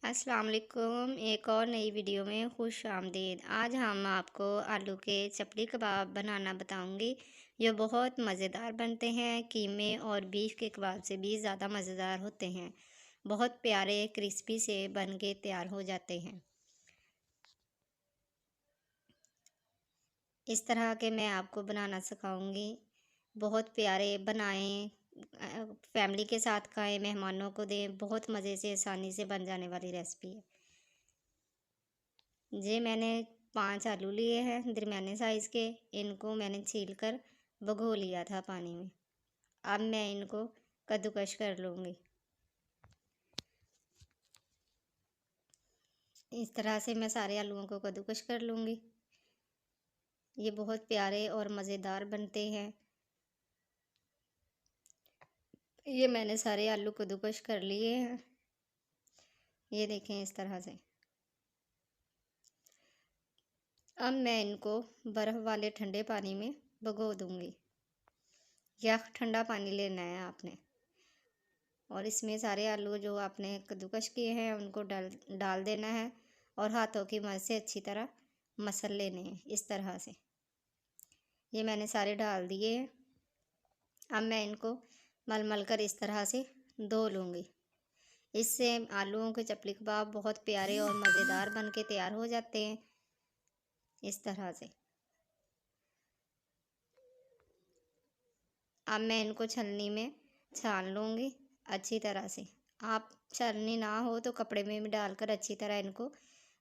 अस्सलाम वालेकुम। एक और नई वीडियो में खुश आमदीद। आज हम आपको आलू के चपली कबाब बनाना बताऊंगी। ये बहुत मज़ेदार बनते हैं। कीमे और बीफ के कबाब से भी ज़्यादा मज़ेदार होते हैं। बहुत प्यारे क्रिस्पी से बन के तैयार हो जाते हैं। इस तरह के मैं आपको बनाना सिखाऊंगी। बहुत प्यारे बनाएं, फैमिली के साथ खाएं, मेहमानों को दें। बहुत मज़े से आसानी से बन जाने वाली रेसिपी है। ये मैंने 5 आलू लिए हैं दरमियाने साइज़ के। इनको मैंने छील कर भिगो लिया था पानी में। अब मैं इनको कद्दूकस कर लूँगी। इस तरह से मैं सारे आलूओं को कद्दूकस कर लूँगी। ये बहुत प्यारे और मज़ेदार बनते हैं। ये मैंने सारे आलू कद्दूकस कर लिए हैं। ये देखें इस तरह से। अब मैं इनको बर्फ़ वाले ठंडे पानी में भिगो दूँगी, या ठंडा पानी लेना है आपने। और इसमें सारे आलू जो आपने कद्दूकस किए हैं उनको डाल देना है और हाथों की मदद से अच्छी तरह मसल लेने हैं इस तरह से। ये मैंने सारे डाल दिए हैं। अब मैं इनको मल कर इस तरह से धो लूँगी। इससे आलूओं के चपली कबाब बहुत प्यारे और मज़ेदार बन के तैयार हो जाते हैं इस तरह से। अब मैं इनको छलनी में छान लूँगी अच्छी तरह से। आप छलनी ना हो तो कपड़े में भी डालकर अच्छी तरह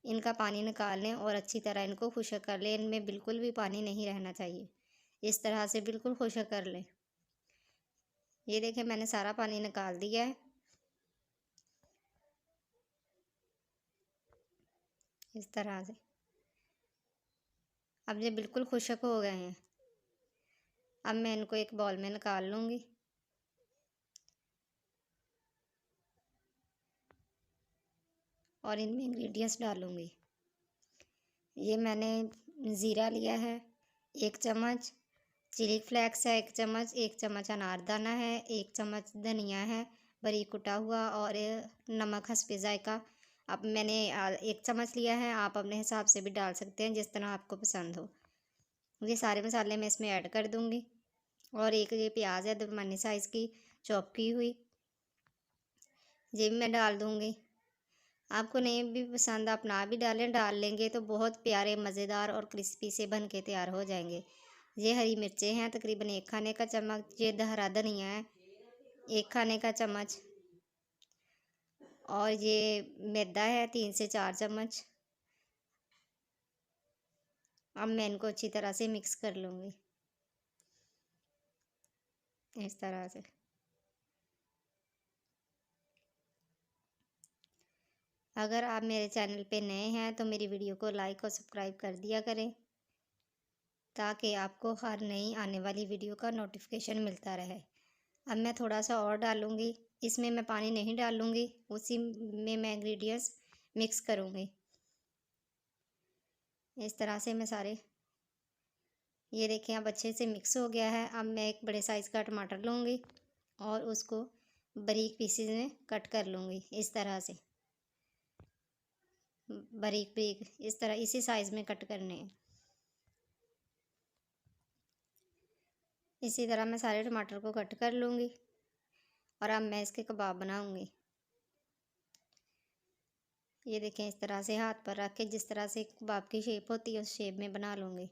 इनका पानी निकाल लें और अच्छी तरह इनको खुश्क कर लें। इनमें बिल्कुल भी पानी नहीं रहना चाहिए। इस तरह से बिल्कुल खुश्क कर लें। ये देखें मैंने सारा पानी निकाल दिया है इस तरह से। अब ये बिल्कुल खुश्क हो गए हैं। अब मैं इनको एक बाउल में निकाल लूँगी। और इनमें इंग्रेडिएंट्स डालूँगी। ये मैंने ज़ीरा लिया है 1 चम्मच, चिली फ्लेक्स है 1 चम्मच, 1 चम्मच अनारदाना है, 1 चम्मच धनिया है बारीक कुटा हुआ, और नमक हस्बे जायका। अब मैंने 1 चम्मच लिया है। आप अपने हिसाब से भी डाल सकते हैं जिस तरह आपको पसंद हो। ये सारे मसाले मैं इसमें ऐड कर दूँगी। और एक ये प्याज है दरमियानी साइज़ की चॉप की हुई, ये भी मैं डाल दूँगी। आपको नहीं भी पसंद आप ना भी डाल लेंगे तो बहुत प्यारे मज़ेदार और क्रिस्पी से बन के तैयार हो जाएंगे। ये हरी मिर्चें हैं तकरीबन 1 खाने का चम्मच। ये हरा धनिया है 1 खाने का चम्मच। और ये मैदा है 3 से 4 चम्मच। अब मैं इनको अच्छी तरह से मिक्स कर लूँगी इस तरह से। अगर आप मेरे चैनल पे नए हैं तो मेरी वीडियो को लाइक और सब्सक्राइब कर दिया करें, ताकि आपको हर नई आने वाली वीडियो का नोटिफिकेशन मिलता रहे। अब मैं थोड़ा सा और डालूँगी। इसमें मैं पानी नहीं डालूँगी, उसी में मैं इंग्रेडिएंट्स मिक्स करूँगी इस तरह से। मैं सारे ये देखें अब अच्छे से मिक्स हो गया है। अब मैं एक बड़े साइज़ का टमाटर लूँगी और उसको बारीक पीसेज में कट कर लूँगी इस तरह से। बारीक बारीक इस तरह इसी साइज़ में कट करने हैं। इसी तरह मैं सारे टमाटर को कट कर लूँगी और अब मैं इसके कबाब बनाऊँगी। ये देखें इस तरह से हाथ पर रख के जिस तरह से कबाब की शेप होती है उस शेप में बना लूँगी।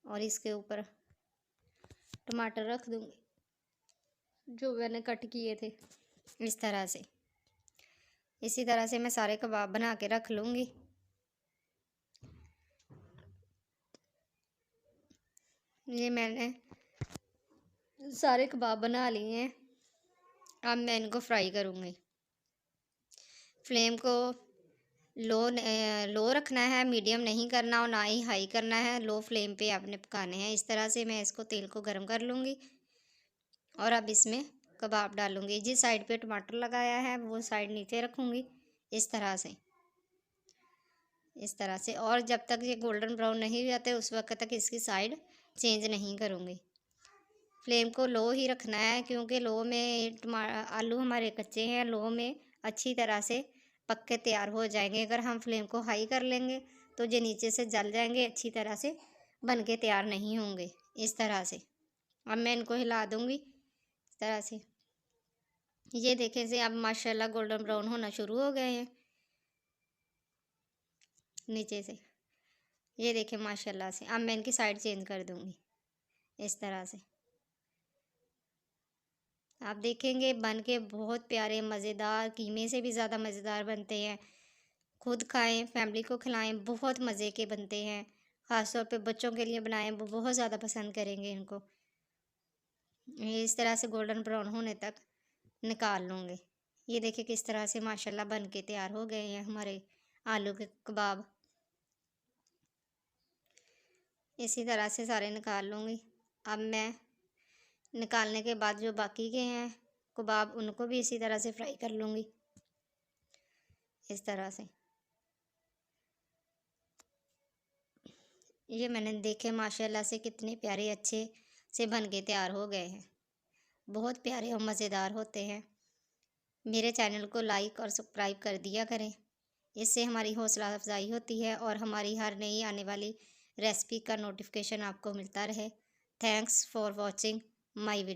और इसके ऊपर टमाटर रख दूँगी जो मैंने कट किए थे इस तरह से। इसी तरह से मैं सारे कबाब बना के रख लूँगी। ये मैंने सारे कबाब बना लिए हैं। अब मैं इनको फ्राई करूँगी। फ्लेम को लो रखना है, मीडियम नहीं करना और ना ही हाई करना है। लो फ्लेम पे आपने पकाने हैं। इस तरह से मैं इसको तेल को गर्म कर लूँगी और अब इसमें कबाब डालूँगी। जिस साइड पे टमाटर लगाया है वो साइड नीचे रखूँगी इस तरह से, इस तरह से। और जब तक ये गोल्डन ब्राउन नहीं हो जाते उस वक्त तक इसकी साइड चेंज नहीं करूँगी। फ्लेम को लो ही रखना है क्योंकि लो में आलू हमारे कच्चे हैं। लो में अच्छी तरह से पक के तैयार हो जाएंगे। अगर हम फ्लेम को हाई कर लेंगे तो ये नीचे से जल जाएंगे, अच्छी तरह से बन के तैयार नहीं होंगे। इस तरह से अब मैं इनको हिला दूंगी इस तरह से। ये देखें से अब माशाल्लाह गोल्डन ब्राउन होना शुरू हो गए हैं नीचे से। ये देखें माशाल्लाह से। अब मैं इनकी साइड चेंज कर दूंगी इस तरह से। आप देखेंगे बन के बहुत प्यारे मज़ेदार, कीमे से भी ज़्यादा मज़ेदार बनते हैं। खुद खाएं, फैमिली को खिलाएं, बहुत मज़े के बनते हैं। ख़ास तौर पे बच्चों के लिए बनाएं, वो बहुत ज़्यादा पसंद करेंगे इनको। ये इस तरह से गोल्डन ब्राउन होने तक निकाल लूँगी। ये देखिए किस तरह से माशाल्लाह बन के तैयार हो गए हैं हमारे आलू के कबाब। इसी तरह से सारे निकाल लूँगी। अब मैं निकालने के बाद जो बाकी के हैं कबाब, उनको भी इसी तरह से फ्राई कर लूँगी इस तरह से। ये मैंने देखे माशाल्लाह से कितने प्यारे अच्छे से बन के तैयार हो गए हैं। बहुत प्यारे और मज़ेदार होते हैं। मेरे चैनल को लाइक और सब्सक्राइब कर दिया करें, इससे हमारी हौसला अफजाई होती है और हमारी हर नई आने वाली रेसिपी का नोटिफिकेशन आपको मिलता रहे। Thanks for watching my video.